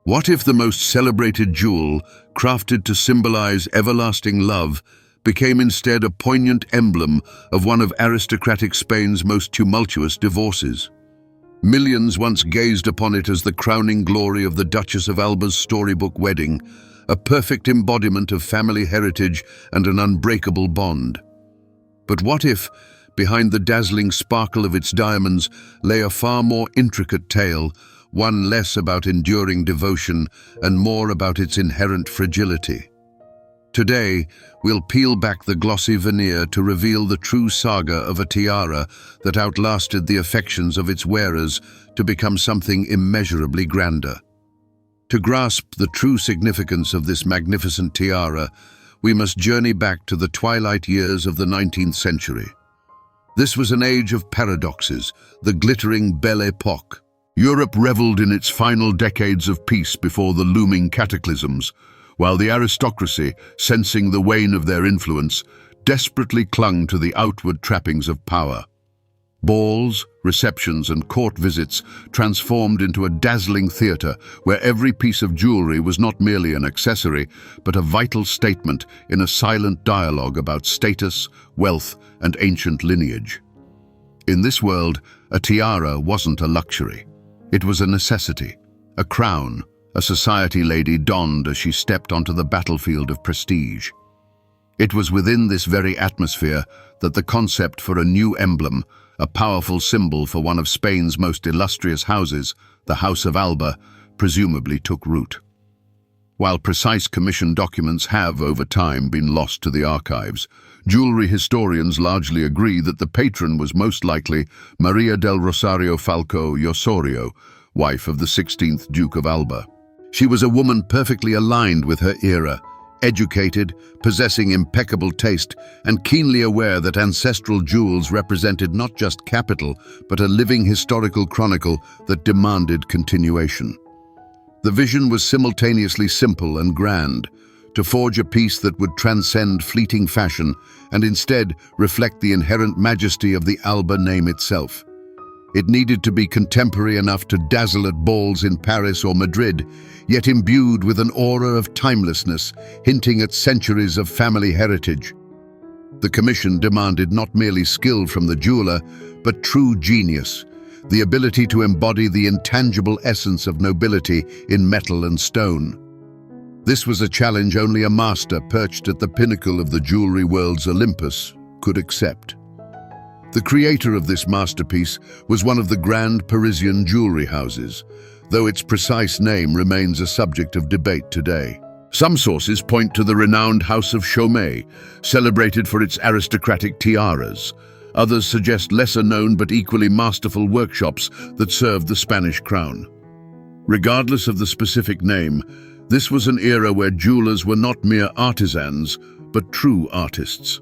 What if the most celebrated jewel, crafted to symbolize everlasting love, became instead a poignant emblem of one of aristocratic Spain's most tumultuous divorces? Millions once gazed upon it as the crowning glory of the Duchess of Alba's storybook wedding, a perfect embodiment of family heritage and an unbreakable bond. But what if, behind the dazzling sparkle of its diamonds, lay a far more intricate tale, one less about enduring devotion and more about its inherent fragility? Today, we'll peel back the glossy veneer to reveal the true saga of a tiara that outlasted the affections of its wearers to become something immeasurably grander. To grasp the true significance of this magnificent tiara, we must journey back to the twilight years of the 19th century. This was an age of paradoxes, the glittering Belle Époque. Europe reveled in its final decades of peace before the looming cataclysms, while the aristocracy, sensing the wane of their influence, desperately clung to the outward trappings of power. Balls, receptions, and court visits transformed into a dazzling theatre where every piece of jewelry was not merely an accessory, but a vital statement in a silent dialogue about status, wealth, and ancient lineage. In this world, a tiara wasn't a luxury. It was a necessity, a crown, a society lady donned as she stepped onto the battlefield of prestige. It was within this very atmosphere that the concept for a new emblem, a powerful symbol for one of Spain's most illustrious houses, the House of Alba, presumably took root. While precise commission documents have, over time, been lost to the archives, jewelry historians largely agree that the patron was most likely Maria del Rosario Falco y Osorio, wife of the 16th Duke of Alba. She was a woman perfectly aligned with her era, educated, possessing impeccable taste, and keenly aware that ancestral jewels represented not just capital, but a living historical chronicle that demanded continuation. The vision was simultaneously simple and grand, to forge a piece that would transcend fleeting fashion and instead reflect the inherent majesty of the Alba name itself. It needed to be contemporary enough to dazzle at balls in Paris or Madrid, yet imbued with an aura of timelessness, hinting at centuries of family heritage. The commission demanded not merely skill from the jeweler, but true genius, the ability to embody the intangible essence of nobility in metal and stone. This was a challenge only a master perched at the pinnacle of the jewelry world's Olympus could accept. The creator of this masterpiece was one of the grand Parisian jewelry houses, though its precise name remains a subject of debate today. Some sources point to the renowned House of Chaumet, celebrated for its aristocratic tiaras. Others suggest lesser-known but equally masterful workshops that served the Spanish crown. Regardless of the specific name, this was an era where jewelers were not mere artisans, but true artists.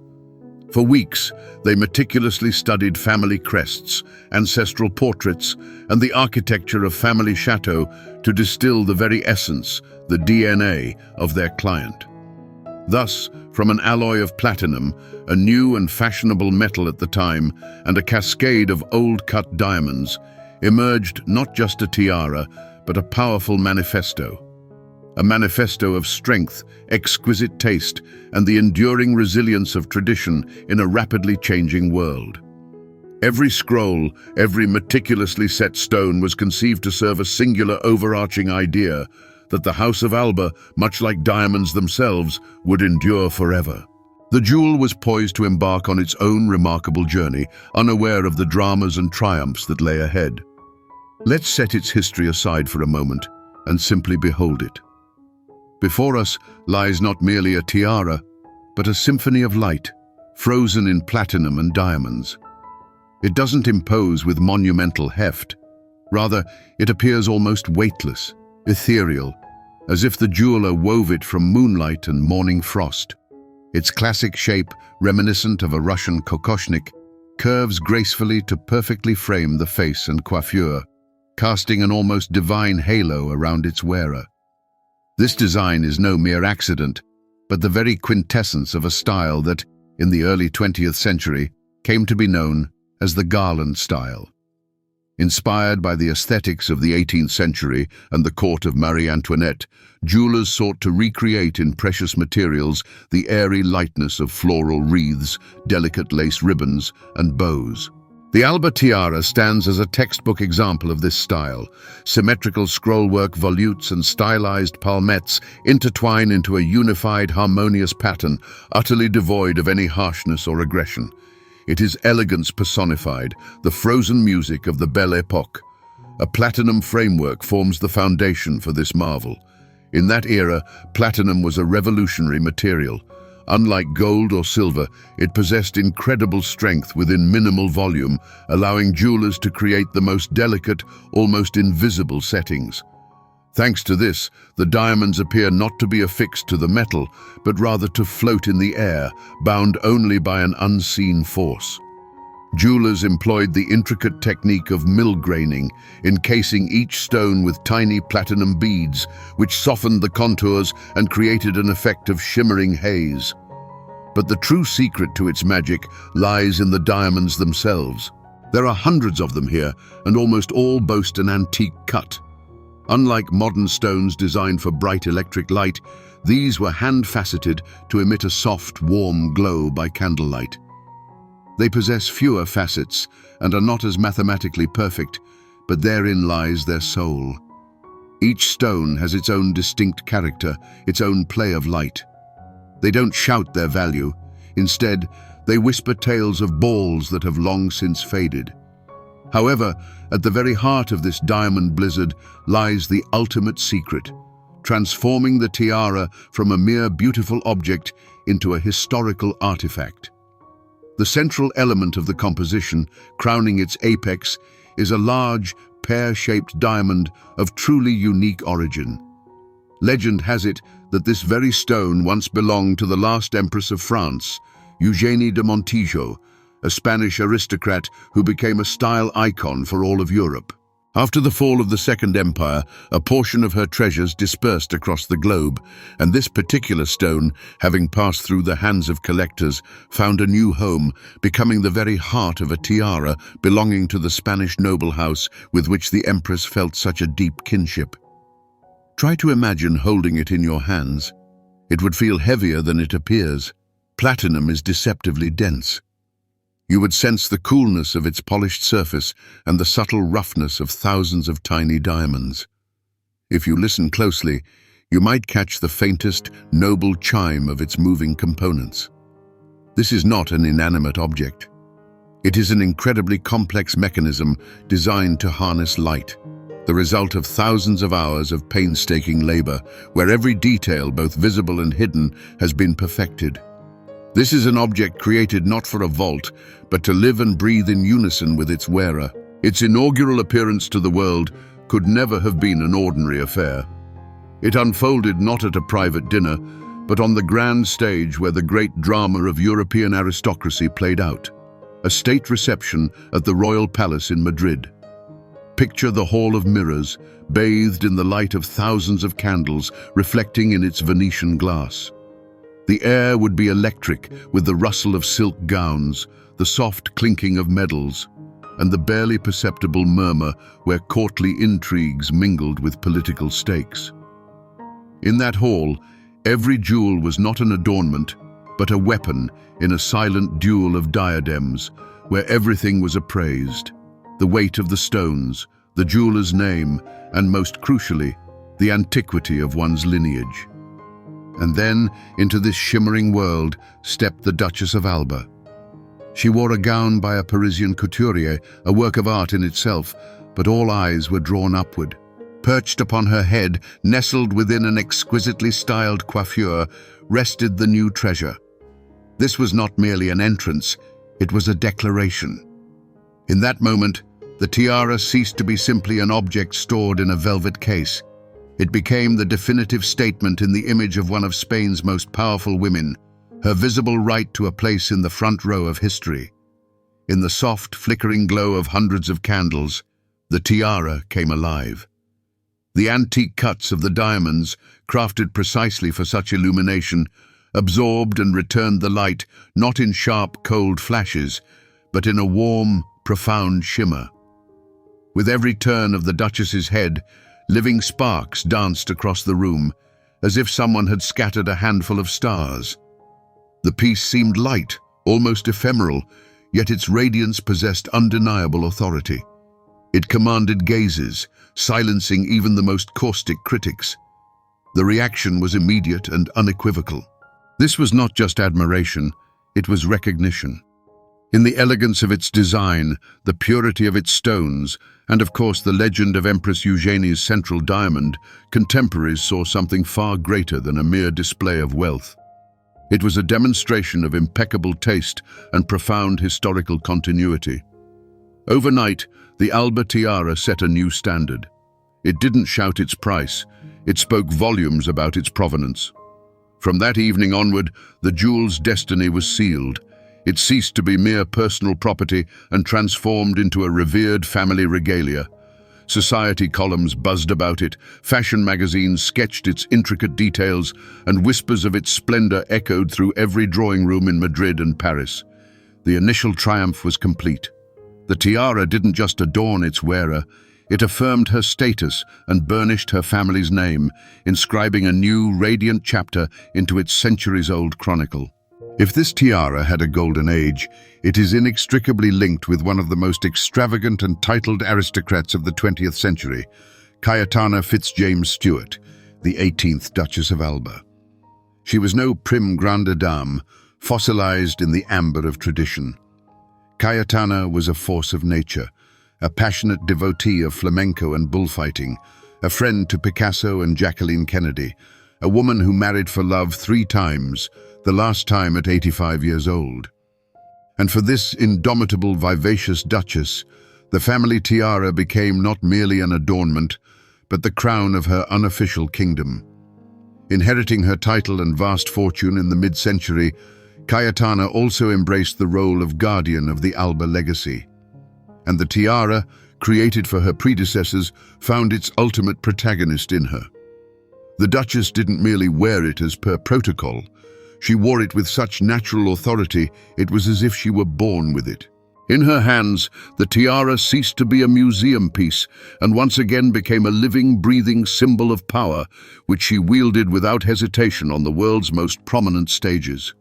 For weeks, they meticulously studied family crests, ancestral portraits, and the architecture of family chateaux to distill the very essence, the DNA, of their client. Thus, from an alloy of platinum, a new and fashionable metal at the time, and a cascade of old-cut diamonds, emerged not just a tiara, but a powerful manifesto. A manifesto of strength, exquisite taste, and the enduring resilience of tradition in a rapidly changing world. Every scroll, every meticulously set stone was conceived to serve a singular overarching idea that the House of Alba, much like diamonds themselves, would endure forever. The jewel was poised to embark on its own remarkable journey, unaware of the dramas and triumphs that lay ahead. Let's set its history aside for a moment and simply behold it. Before us lies not merely a tiara, but a symphony of light, frozen in platinum and diamonds. It doesn't impose with monumental heft. Rather, it appears almost weightless, ethereal, as if the jeweler wove it from moonlight and morning frost. Its classic shape, reminiscent of a Russian kokoshnik, curves gracefully to perfectly frame the face and coiffure, casting an almost divine halo around its wearer. This design is no mere accident, but the very quintessence of a style that, in the early 20th century, came to be known as the garland style. Inspired by the aesthetics of the 18th century and the court of Marie Antoinette, jewelers sought to recreate in precious materials the airy lightness of floral wreaths, delicate lace ribbons, and bows. The Alba tiara stands as a textbook example of this style. Symmetrical scrollwork volutes and stylized palmettes intertwine into a unified, harmonious pattern, utterly devoid of any harshness or aggression. It is elegance personified, the frozen music of the Belle Époque. A platinum framework forms the foundation for this marvel. In that era, platinum was a revolutionary material. Unlike gold or silver, it possessed incredible strength within minimal volume, allowing jewelers to create the most delicate, almost invisible settings. Thanks to this, the diamonds appear not to be affixed to the metal, but rather to float in the air, bound only by an unseen force. Jewelers employed the intricate technique of mill-graining, encasing each stone with tiny platinum beads, which softened the contours and created an effect of shimmering haze. But the true secret to its magic lies in the diamonds themselves. There are hundreds of them here, and almost all boast an antique cut. Unlike modern stones designed for bright electric light, these were hand-faceted to emit a soft, warm glow by candlelight. They possess fewer facets and are not as mathematically perfect, but therein lies their soul. Each stone has its own distinct character, its own play of light. They don't shout their value. Instead, they whisper tales of balls that have long since faded. However, at the very heart of this diamond blizzard lies the ultimate secret, transforming the tiara from a mere beautiful object into a historical artifact. The central element of the composition, crowning its apex, is a large, pear-shaped diamond of truly unique origin. Legend has it that this very stone once belonged to the last Empress of France, Eugénie de Montijo, a Spanish aristocrat who became a style icon for all of Europe. After the fall of the Second Empire, a portion of her treasures dispersed across the globe, and this particular stone, having passed through the hands of collectors, found a new home, becoming the very heart of a tiara belonging to the Spanish noble house with which the Empress felt such a deep kinship. Try to imagine holding it in your hands. It would feel heavier than it appears. Platinum is deceptively dense. You would sense the coolness of its polished surface and the subtle roughness of thousands of tiny diamonds. If you listen closely, you might catch the faintest, noble chime of its moving components. This is not an inanimate object. It is an incredibly complex mechanism designed to harness light, the result of thousands of hours of painstaking labor, where every detail, both visible and hidden, has been perfected. This is an object created not for a vault, but to live and breathe in unison with its wearer. Its inaugural appearance to the world could never have been an ordinary affair. It unfolded not at a private dinner, but on the grand stage where the great drama of European aristocracy played out, a state reception at the Royal Palace in Madrid. Picture the Hall of Mirrors, bathed in the light of thousands of candles reflecting in its Venetian glass. The air would be electric with the rustle of silk gowns, the soft clinking of medals, and the barely perceptible murmur where courtly intrigues mingled with political stakes. In that hall, every jewel was not an adornment, but a weapon in a silent duel of diadems, where everything was appraised: the weight of the stones, the jeweler's name, and most crucially, the antiquity of one's lineage. And then, into this shimmering world, stepped the Duchess of Alba. She wore a gown by a Parisian couturier, a work of art in itself, but all eyes were drawn upward. Perched upon her head, nestled within an exquisitely styled coiffure, rested the new treasure. This was not merely an entrance, it was a declaration. In that moment, the tiara ceased to be simply an object stored in a velvet case. It became the definitive statement in the image of one of Spain's most powerful women, her visible right to a place in the front row of history. In the soft, flickering glow of hundreds of candles, the tiara came alive. The antique cuts of the diamonds, crafted precisely for such illumination, absorbed and returned the light not in sharp, cold flashes, but in a warm, profound shimmer. With every turn of the Duchess's head, living sparks danced across the room, as if someone had scattered a handful of stars. The piece seemed light, almost ephemeral, yet its radiance possessed undeniable authority. It commanded gazes, silencing even the most caustic critics. The reaction was immediate and unequivocal. This was not just admiration, it was recognition. In the elegance of its design, the purity of its stones, and of course the legend of Empress Eugénie's central diamond, contemporaries saw something far greater than a mere display of wealth. It was a demonstration of impeccable taste and profound historical continuity. Overnight, the Alba tiara set a new standard. It didn't shout its price, it spoke volumes about its provenance. From that evening onward, the jewel's destiny was sealed. It ceased to be mere personal property and transformed into a revered family regalia. Society columns buzzed about it, fashion magazines sketched its intricate details, and whispers of its splendor echoed through every drawing room in Madrid and Paris. The initial triumph was complete. The tiara didn't just adorn its wearer, it affirmed her status and burnished her family's name, inscribing a new, radiant chapter into its centuries-old chronicle. If this tiara had a golden age, it is inextricably linked with one of the most extravagant and titled aristocrats of the 20th century, Cayetana Fitzjames Stuart, the 18th Duchess of Alba. She was no prim grande dame, fossilized in the amber of tradition. Cayetana was a force of nature, a passionate devotee of flamenco and bullfighting, a friend to Picasso and Jacqueline Kennedy, a woman who married for love 3 times, the last time at 85 years old. And for this indomitable, vivacious duchess, the family tiara became not merely an adornment, but the crown of her unofficial kingdom. Inheriting her title and vast fortune in the mid-century, Cayetana also embraced the role of guardian of the Alba legacy. And the tiara, created for her predecessors, found its ultimate protagonist in her. The Duchess didn't merely wear it as per protocol. She wore it with such natural authority, it was as if she were born with it. In her hands, the tiara ceased to be a museum piece and once again became a living, breathing symbol of power, which she wielded without hesitation on the world's most prominent stages.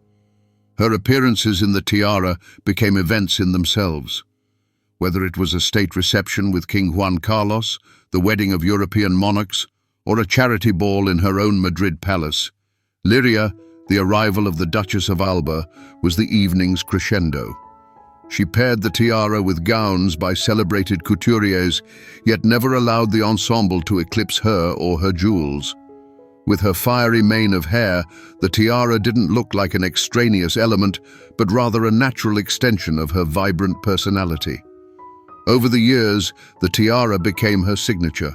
Her appearances in the tiara became events in themselves. Whether it was a state reception with King Juan Carlos, the wedding of European monarchs, or a charity ball in her own Madrid palace, Liria, the arrival of the Duchess of Alba, was the evening's crescendo. She paired the tiara with gowns by celebrated couturiers, yet never allowed the ensemble to eclipse her or her jewels. With her fiery mane of hair, the tiara didn't look like an extraneous element, but rather a natural extension of her vibrant personality. Over the years, the tiara became her signature.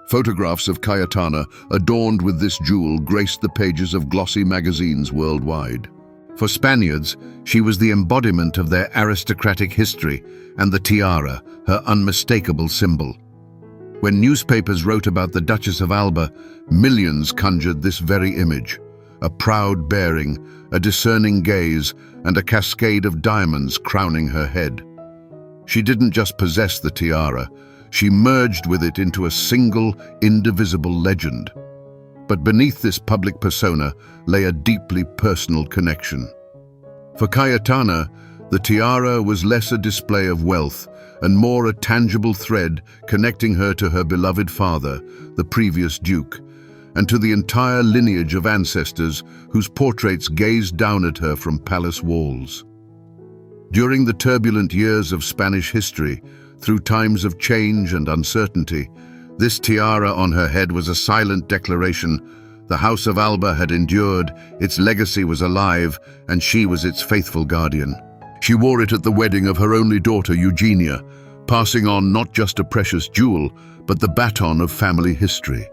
Photographs of Cayetana, adorned with this jewel, graced the pages of glossy magazines worldwide. For Spaniards, she was the embodiment of their aristocratic history, and the tiara, her unmistakable symbol. When newspapers wrote about the Duchess of Alba, millions conjured this very image: a proud bearing, a discerning gaze, and a cascade of diamonds crowning her head. She didn't just possess the tiara, she merged with it into a single, indivisible legend. But beneath this public persona lay a deeply personal connection. For Cayetana, the tiara was less a display of wealth and more a tangible thread connecting her to her beloved father, the previous duke, and to the entire lineage of ancestors whose portraits gazed down at her from palace walls. During the turbulent years of Spanish history, through times of change and uncertainty, this tiara on her head was a silent declaration. The House of Alba had endured, its legacy was alive, and she was its faithful guardian. She wore it at the wedding of her only daughter, Eugenia, passing on not just a precious jewel, but the baton of family history.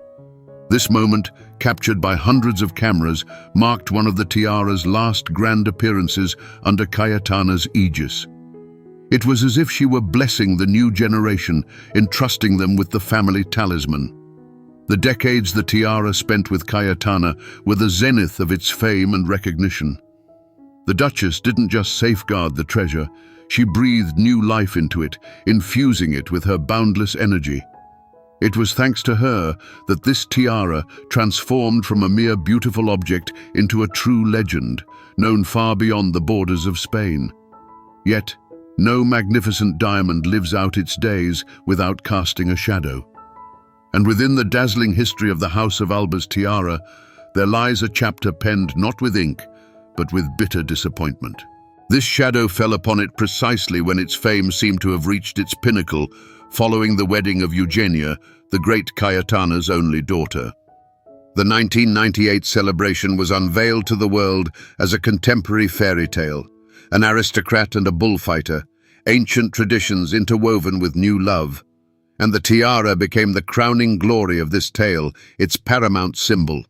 This moment, captured by hundreds of cameras, marked one of the tiara's last grand appearances under Cayetana's aegis. It was as if she were blessing the new generation, entrusting them with the family talisman. The decades the tiara spent with Cayetana were the zenith of its fame and recognition. The Duchess didn't just safeguard the treasure, She breathed new life into it, infusing it with her boundless energy. It was thanks to her that this tiara transformed from a mere beautiful object into a true legend, known far beyond the borders of Spain. Yet, no magnificent diamond lives out its days without casting a shadow. And within the dazzling history of the House of Alba's tiara, there lies a chapter penned not with ink, but with bitter disappointment. This shadow fell upon it precisely when its fame seemed to have reached its pinnacle, following the wedding of Eugenia, the great Cayetana's only daughter. The 1998 celebration was unveiled to the world as a contemporary fairy tale, an aristocrat and a bullfighter, ancient traditions interwoven with new love. And the tiara became the crowning glory of this tale, its paramount symbol.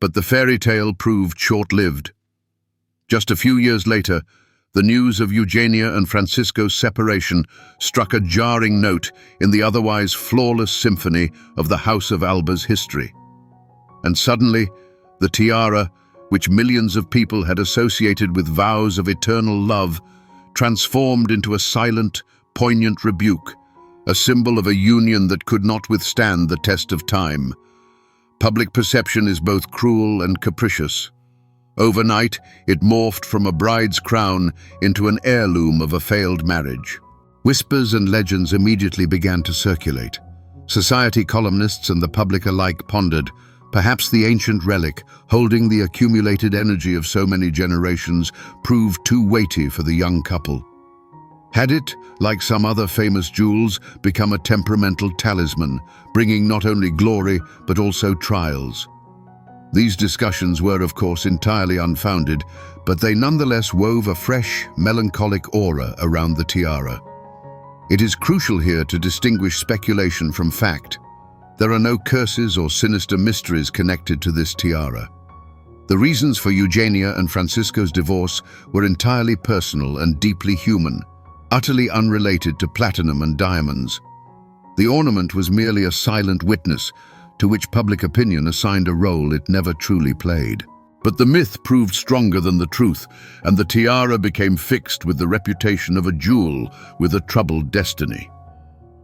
But the fairy tale proved short-lived. Just a few years later, the news of Eugenia and Francisco's separation struck a jarring note in the otherwise flawless symphony of the House of Alba's history. And suddenly, the tiara, which millions of people had associated with vows of eternal love, transformed into a silent, poignant rebuke, a symbol of a union that could not withstand the test of time. Public perception is both cruel and capricious. Overnight, it morphed from a bride's crown into an heirloom of a failed marriage. Whispers and legends immediately began to circulate. Society columnists and the public alike pondered, perhaps the ancient relic, holding the accumulated energy of so many generations, proved too weighty for the young couple. Had it, like some other famous jewels, become a temperamental talisman, bringing not only glory but also trials? These discussions were, of course, entirely unfounded, but they nonetheless wove a fresh, melancholic aura around the tiara. It is crucial here to distinguish speculation from fact. There are no curses or sinister mysteries connected to this tiara. The reasons for Eugenia and Francisco's divorce were entirely personal and deeply human, utterly unrelated to platinum and diamonds. The ornament was merely a silent witness to which public opinion assigned a role it never truly played. But the myth proved stronger than the truth, and the tiara became fixed with the reputation of a jewel with a troubled destiny.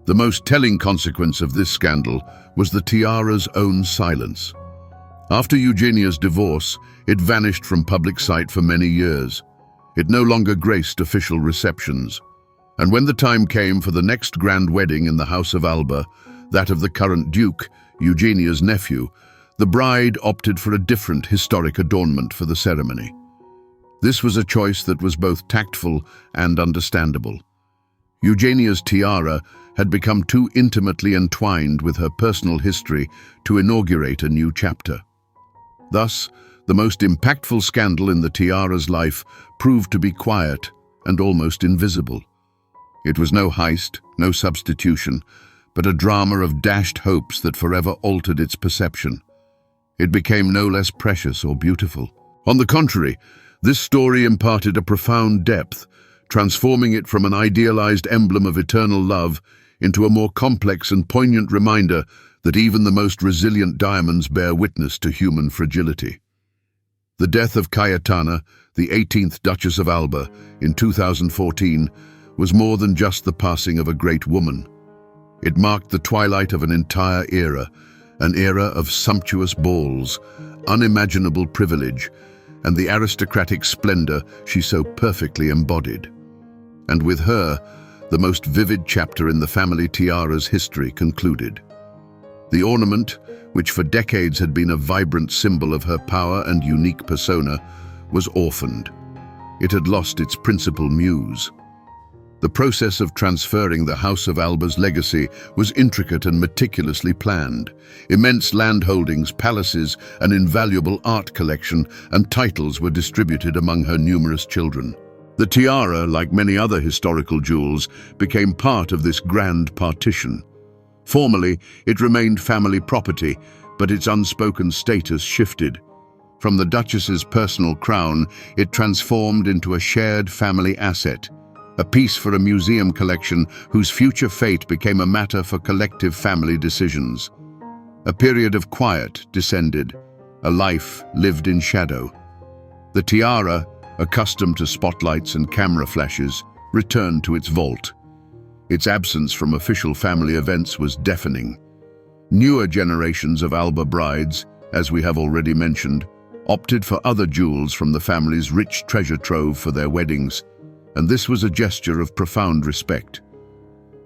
The most telling consequence of this scandal was the tiara's own silence. After Eugenia's divorce, it vanished from public sight for many years. It no longer graced official receptions. And when the time came for the next grand wedding in the House of Alba, that of the current Duke, Eugenia's nephew, the bride opted for a different historic adornment for the ceremony. This was a choice that was both tactful and understandable. Eugenia's tiara had become too intimately entwined with her personal history to inaugurate a new chapter. Thus, the most impactful scandal in the tiara's life proved to be quiet and almost invisible. It was no heist, no substitution, but a drama of dashed hopes that forever altered its perception. It became no less precious or beautiful. On the contrary, this story imparted a profound depth, transforming it from an idealized emblem of eternal love into a more complex and poignant reminder that even the most resilient diamonds bear witness to human fragility. The death of Cayetana, the 18th Duchess of Alba, in 2014, was more than just the passing of a great woman. It marked the twilight of an entire era, an era of sumptuous balls, unimaginable privilege, and the aristocratic splendor she so perfectly embodied. And with her, the most vivid chapter in the family tiara's history concluded. The ornament, which for decades had been a vibrant symbol of her power and unique persona, was orphaned. It had lost its principal muse. The process of transferring the House of Alba's legacy was intricate and meticulously planned. Immense landholdings, palaces, an invaluable art collection, and titles were distributed among her numerous children. The tiara, like many other historical jewels, became part of this grand partition. Formally, it remained family property, but its unspoken status shifted. From the Duchess's personal crown, it transformed into a shared family asset, a piece for a museum collection whose future fate became a matter for collective family decisions. A period of quiet descended, a life lived in shadow. The tiara, accustomed to spotlights and camera flashes, returned to its vault. Its absence from official family events was deafening. Newer generations of Alba brides, as we have already mentioned, opted for other jewels from the family's rich treasure trove for their weddings, and this was a gesture of profound respect.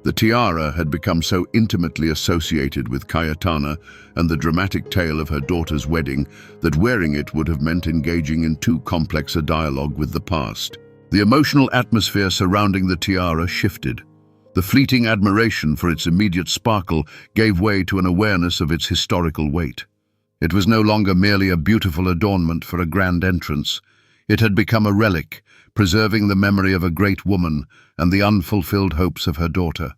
The tiara had become so intimately associated with Cayetana and the dramatic tale of her daughter's wedding that wearing it would have meant engaging in too complex a dialogue with the past. The emotional atmosphere surrounding the tiara shifted. The fleeting admiration for its immediate sparkle gave way to an awareness of its historical weight. It was no longer merely a beautiful adornment for a grand entrance. It had become a relic, preserving the memory of a great woman and the unfulfilled hopes of her daughter.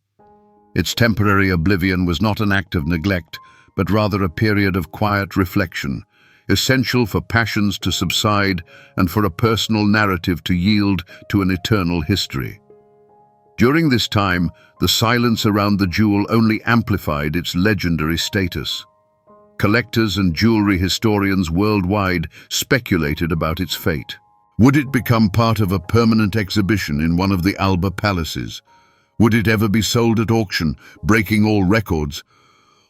Its temporary oblivion was not an act of neglect, but rather a period of quiet reflection, essential for passions to subside and for a personal narrative to yield to an eternal history. During this time, the silence around the jewel only amplified its legendary status. Collectors and jewelry historians worldwide speculated about its fate. Would it become part of a permanent exhibition in one of the Alba palaces? Would it ever be sold at auction, breaking all records?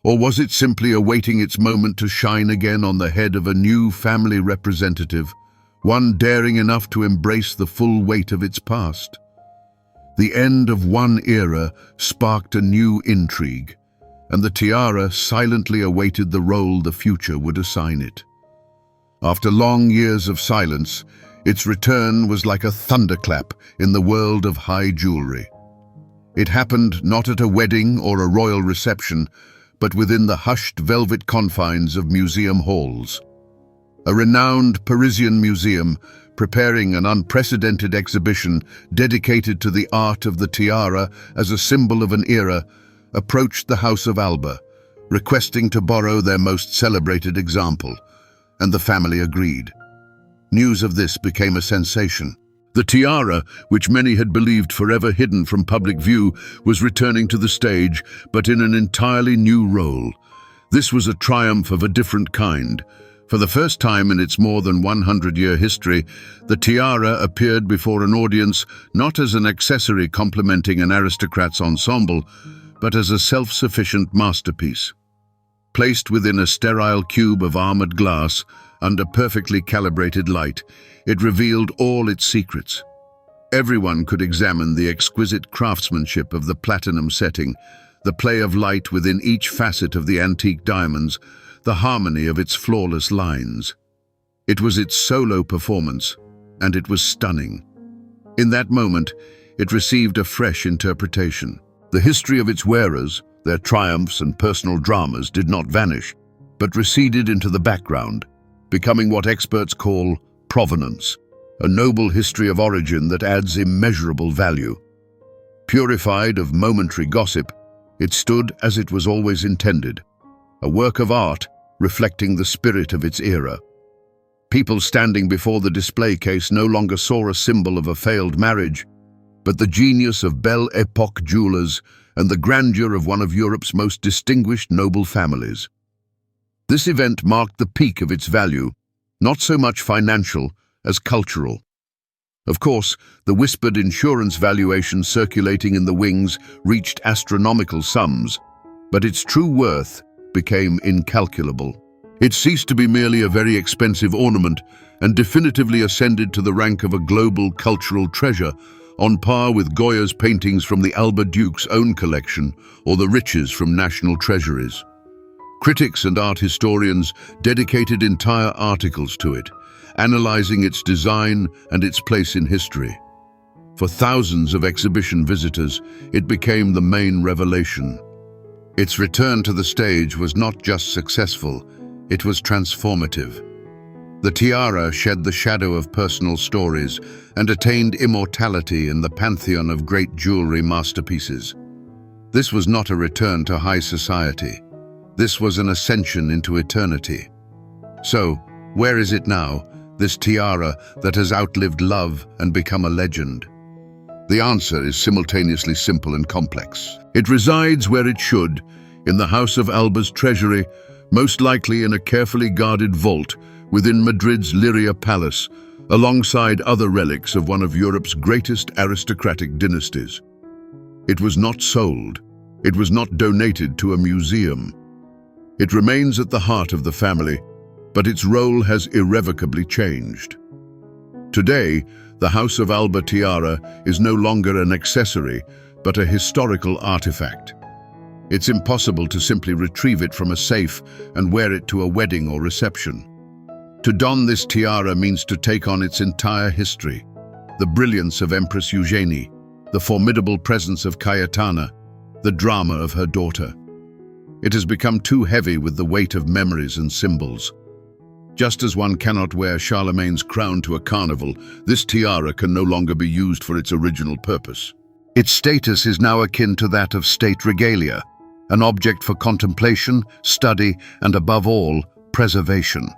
Or was it simply awaiting its moment to shine again on the head of a new family representative, one daring enough to embrace the full weight of its past? The end of one era sparked a new intrigue, and the tiara silently awaited the role the future would assign it. After long years of silence, its return was like a thunderclap in the world of high jewelry. It happened not at a wedding or a royal reception, but within the hushed velvet confines of museum halls. A renowned Parisian museum, preparing an unprecedented exhibition dedicated to the art of the tiara as a symbol of an era, approached the House of Alba, requesting to borrow their most celebrated example, and the family agreed. News of this became a sensation. The tiara, which many had believed forever hidden from public view, was returning to the stage, but in an entirely new role. This was a triumph of a different kind. For the first time in its more than 100-year history, the tiara appeared before an audience not as an accessory complementing an aristocrat's ensemble, but as a self-sufficient masterpiece. Placed within a sterile cube of armored glass, under perfectly calibrated light, it revealed all its secrets. Everyone could examine the exquisite craftsmanship of the platinum setting, the play of light within each facet of the antique diamonds, the harmony of its flawless lines. It was its solo performance, and it was stunning. In that moment, it received a fresh interpretation. The history of its wearers, their triumphs and personal dramas did not vanish, but receded into the background, becoming what experts call provenance, a noble history of origin that adds immeasurable value. Purified of momentary gossip, it stood as it was always intended, a work of art reflecting the spirit of its era. People standing before the display case no longer saw a symbol of a failed marriage, but the genius of Belle Époque jewelers and the grandeur of one of Europe's most distinguished noble families. This event marked the peak of its value, not so much financial as cultural. Of course, the whispered insurance valuation circulating in the wings reached astronomical sums, but its true worth became incalculable. It ceased to be merely a very expensive ornament and definitively ascended to the rank of a global cultural treasure, on par with Goya's paintings from the Alba Duke's own collection or the riches from national treasuries. Critics and art historians dedicated entire articles to it, analyzing its design and its place in history. For thousands of exhibition visitors, it became the main revelation. Its return to the stage was not just successful, it was transformative. The tiara shed the shadow of personal stories and attained immortality in the pantheon of great jewelry masterpieces. This was not a return to high society. This was an ascension into eternity. So, where is it now, this tiara that has outlived love and become a legend? The answer is simultaneously simple and complex. It resides where it should, in the House of Alba's treasury, most likely in a carefully guarded vault within Madrid's Liria Palace, alongside other relics of one of Europe's greatest aristocratic dynasties. It was not sold. It was not donated to a museum. It remains at the heart of the family, but its role has irrevocably changed. Today, the House of Alba tiara is no longer an accessory, but a historical artifact. It's impossible to simply retrieve it from a safe and wear it to a wedding or reception. To don this tiara means to take on its entire history: the brilliance of Empress Eugénie, the formidable presence of Cayetana, the drama of her daughter. It has become too heavy with the weight of memories and symbols. Just as one cannot wear Charlemagne's crown to a carnival, this tiara can no longer be used for its original purpose. Its status is now akin to that of state regalia, an object for contemplation, study, and above all, preservation.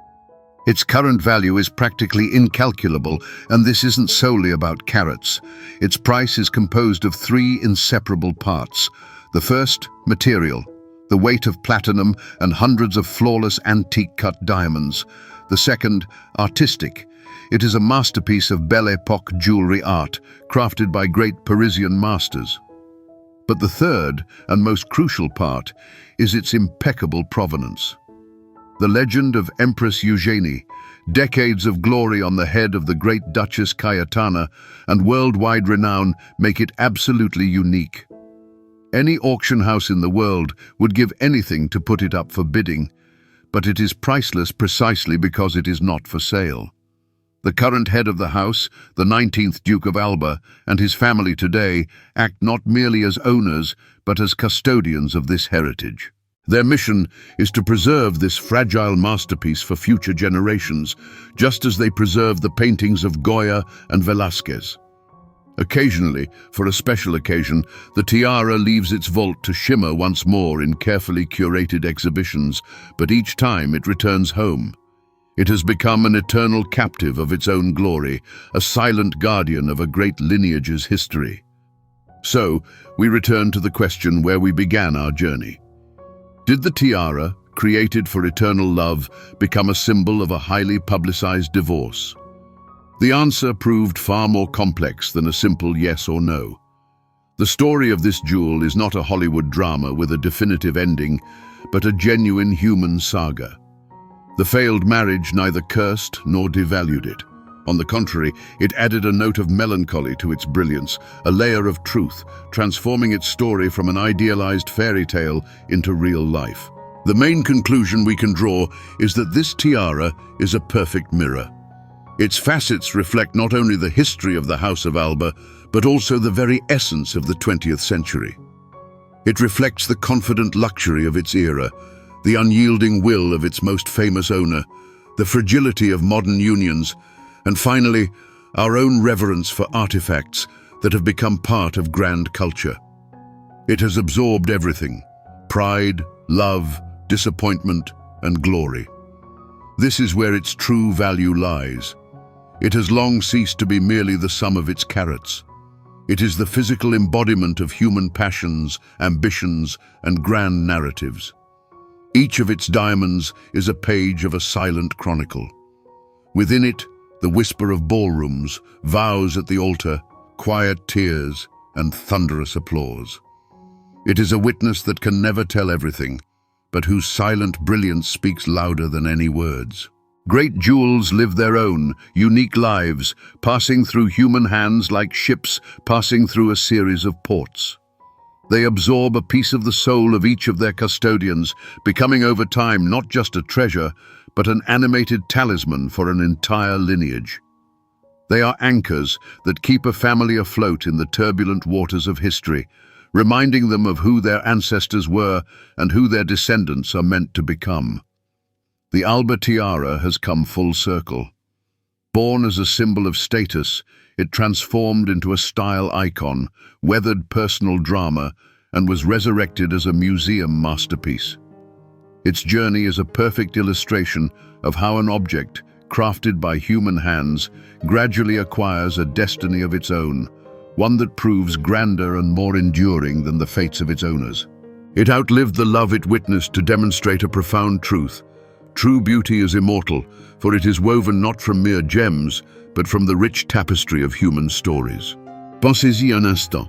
Its current value is practically incalculable, and this isn't solely about carats. Its price is composed of three inseparable parts. The first, material, the weight of platinum and hundreds of flawless antique-cut diamonds. The second, artistic. It is a masterpiece of Belle Époque jewelry art, crafted by great Parisian masters. But the third, and most crucial part, is its impeccable provenance. The legend of Empress Eugénie, decades of glory on the head of the great Duchess Cayetana, and worldwide renown make it absolutely unique. Any auction house in the world would give anything to put it up for bidding, but it is priceless precisely because it is not for sale. The current head of the house, the 19th Duke of Alba, and his family today act not merely as owners, but as custodians of this heritage. Their mission is to preserve this fragile masterpiece for future generations, just as they preserve the paintings of Goya and Velázquez. Occasionally, for a special occasion, the tiara leaves its vault to shimmer once more in carefully curated exhibitions, but each time it returns home. It has become an eternal captive of its own glory, a silent guardian of a great lineage's history. So, we return to the question where we began our journey. Did the tiara, created for eternal love, become a symbol of a highly publicized divorce? The answer proved far more complex than a simple yes or no. The story of this jewel is not a Hollywood drama with a definitive ending, but a genuine human saga. The failed marriage neither cursed nor devalued it. On the contrary, it added a note of melancholy to its brilliance, a layer of truth, transforming its story from an idealized fairy tale into real life. The main conclusion we can draw is that this tiara is a perfect mirror. Its facets reflect not only the history of the House of Alba, but also the very essence of the 20th century. It reflects the confident luxury of its era, the unyielding will of its most famous owner, the fragility of modern unions, and finally, our own reverence for artifacts that have become part of grand culture. It has absorbed everything: pride, love, disappointment, and glory. This is where its true value lies. It has long ceased to be merely the sum of its carats. It is the physical embodiment of human passions, ambitions, and grand narratives. Each of its diamonds is a page of a silent chronicle. Within it, the whisper of ballrooms, vows at the altar, quiet tears, and thunderous applause. It is a witness that can never tell everything, but whose silent brilliance speaks louder than any words. Great jewels live their own, unique lives, passing through human hands like ships passing through a series of ports. They absorb a piece of the soul of each of their custodians, becoming over time not just a treasure, but an animated talisman for an entire lineage. They are anchors that keep a family afloat in the turbulent waters of history, reminding them of who their ancestors were and who their descendants are meant to become. The Alba tiara has come full circle. Born as a symbol of status, it transformed into a style icon, weathered personal drama, and was resurrected as a museum masterpiece. Its journey is a perfect illustration of how an object, crafted by human hands, gradually acquires a destiny of its own, one that proves grander and more enduring than the fates of its owners. It outlived the love it witnessed to demonstrate a profound truth. True beauty is immortal, for it is woven not from mere gems, but from the rich tapestry of human stories. Pensez-y un instant.